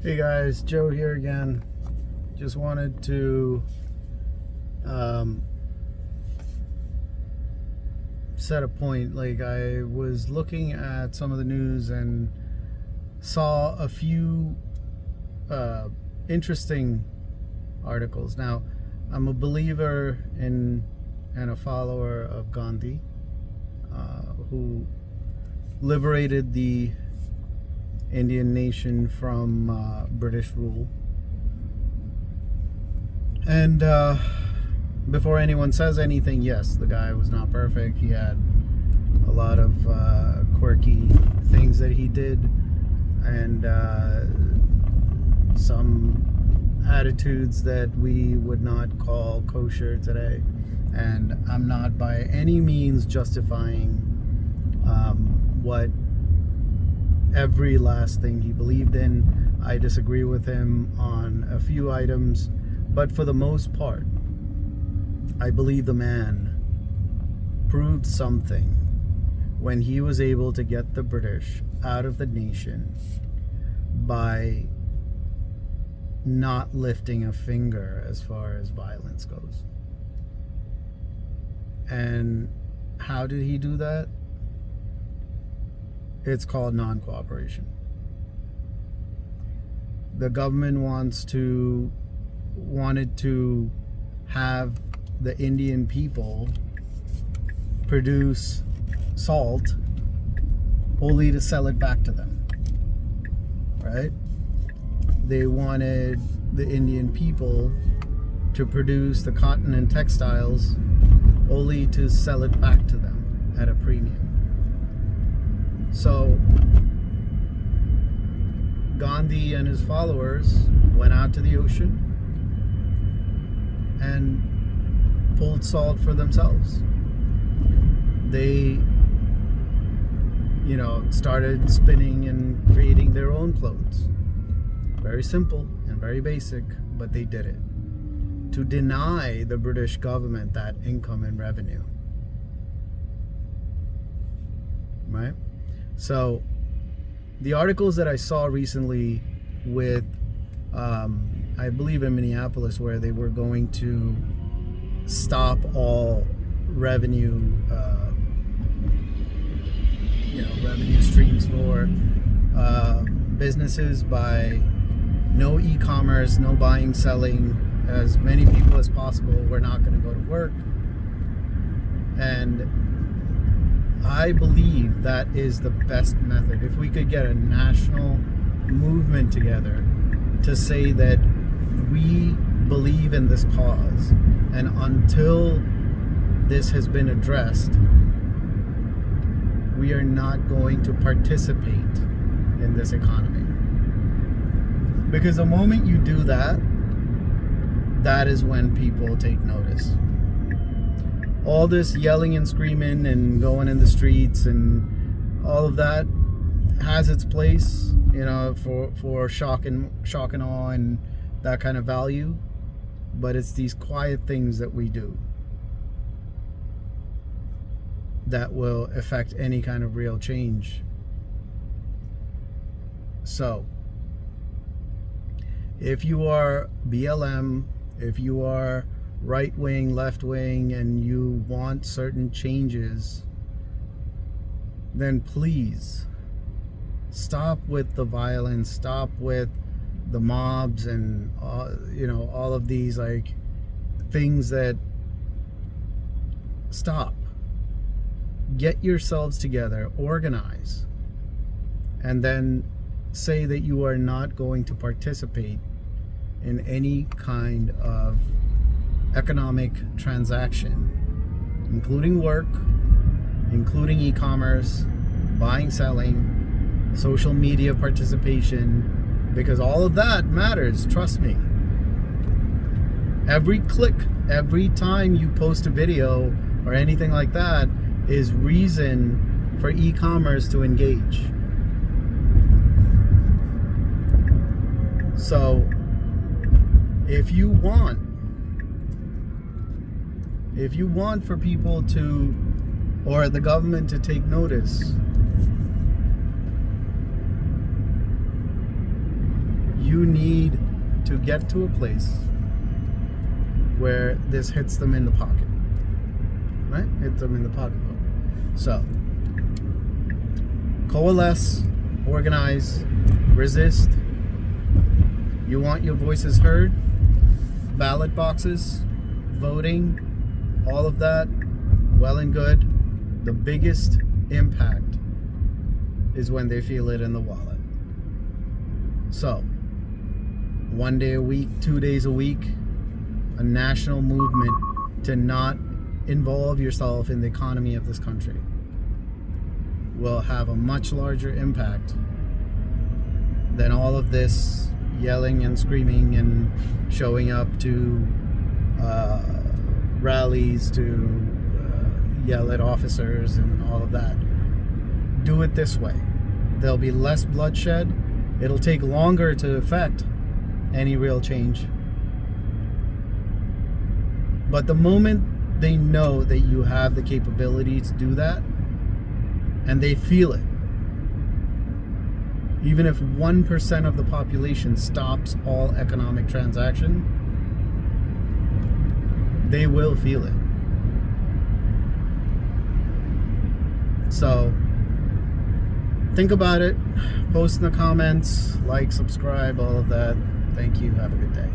Hey guys, Joe here again. Just wanted to set a point. Like, I was looking at some of the news and saw a few interesting articles. Now, I'm a believer in and a follower of Gandhi, who liberated the Indian nation from British rule. And before anyone says anything, yes, the guy was not perfect. He had a lot of quirky things that he did, and some attitudes that we would not call kosher today. And I'm not by any means justifying what every last thing he believed in. I disagree with him on a few items, but for the most part, I believe the man proved something when he was able to get the British out of the nation by not lifting a finger as far as violence goes. And how did he do that? It's called non-cooperation. The government wanted to have the Indian people produce salt only to sell it back to them, right? They wanted the Indian people to produce the cotton and textiles only to sell it back to them at a premium. So Gandhi and his followers went out to the ocean and pulled salt for themselves. They, started spinning and creating their own clothes. Very simple and very basic, but they did it to deny the British government that income and revenue. Right? So the articles that I saw recently with, I believe in Minneapolis, where they were going to stop all revenue streams for businesses by no e-commerce, no buying, selling, as many people as possible were not going to go to work. And I believe that is the best method. If we could get a national movement together to say that we believe in this cause, and until this has been addressed, we are not going to participate in this economy. Because the moment you do that, that is when people take notice. All this yelling and screaming and going in the streets and all of that has its place, for shock and awe and that kind of value. But it's these quiet things that we do that will affect any kind of real change. So, if you are BLM, if you are right wing, left wing, and you want certain changes, then please stop with the violence, stop with the mobs and all of these things that stop. Get yourselves together, organize, and then say that you are not going to participate in any kind of economic transaction, including work, including e-commerce, buying, selling, social media participation, because all of that matters, trust me. Every click, every time you post a video or anything like that is reason for e-commerce to engage. So if you want for people to, or the government to take notice, You need to get to a place where this hits them in the pocket. Right? Hits them in the pocketbook. So, coalesce, organize, resist. You want your voices heard? Ballot boxes, voting, all of that, well and good. The biggest impact is when they feel it in the wallet. So, 1 day a week, 2 days a week, a national movement to not involve yourself in the economy of this country will have a much larger impact than all of this yelling and screaming and showing up to rallies to yell at officers and all of that. Do it this way. There'll be less bloodshed. It'll take longer to affect any real change. But the moment they know that you have the capability to do that, and they feel it, even if 1% of the population stops all economic transaction, they will feel it. So, think about it. Post in the comments, like, subscribe, all of that. Thank you. Have a good day.